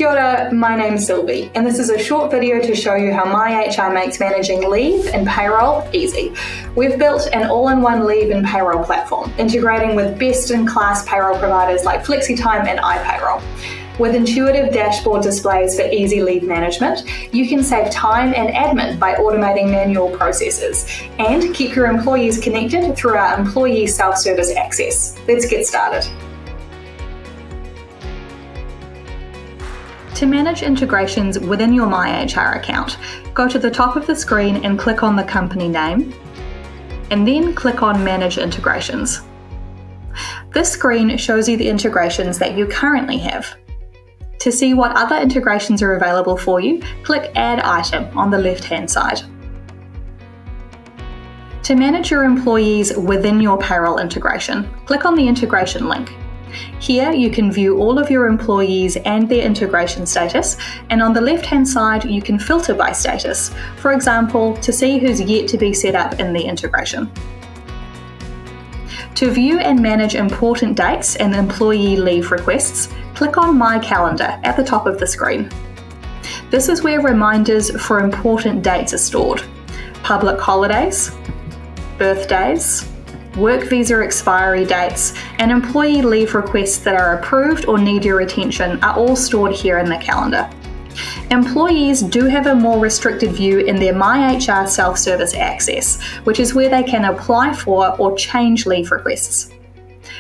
Kia ora, my name's Sylvie, and this is a short video to show you how MyHR makes managing leave and payroll easy. We've built an all-in-one leave and payroll platform, integrating with best-in-class payroll providers like Flexi and IPayroll. With intuitive dashboard displays for easy leave management, you can save time and admin by automating manual processes and keep your employees connected through our employee self-service access. Let's get started. To manage integrations within your MyHR account, go to the top of the screen and click on the company name, and then click on Manage Integrations. This screen shows you the integrations that you currently have. To see what other integrations are available for you, click Add Item on the left-hand side. To manage your employees within your payroll integration, click on the integration link. Here you can view all of your employees and their integration status, and on the left-hand side you can filter by status, for example, to see who's yet to be set up in the integration. To view and manage important dates and employee leave requests, click on My Calendar at the top of the screen. This is where reminders for important dates are stored. Public holidays, birthdays, work visa expiry dates, and employee leave requests that are approved or need your attention are all stored here in the calendar. Employees do have a more restricted view in their MyHR self-service access, which is where they can apply for or change leave requests.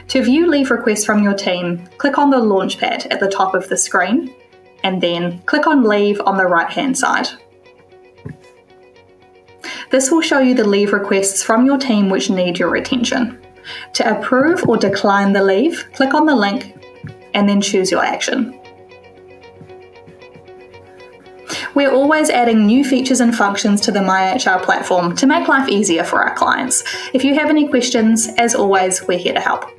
To view leave requests from your team, click on the Launchpad at the top of the screen, and then click on Leave on the right-hand side. This will show you the leave requests from your team which need your attention. To approve or decline the leave, click on the link and then choose your action. We're always adding new features and functions to the MyHR platform to make life easier for our clients. If you have any questions, as always, we're here to help.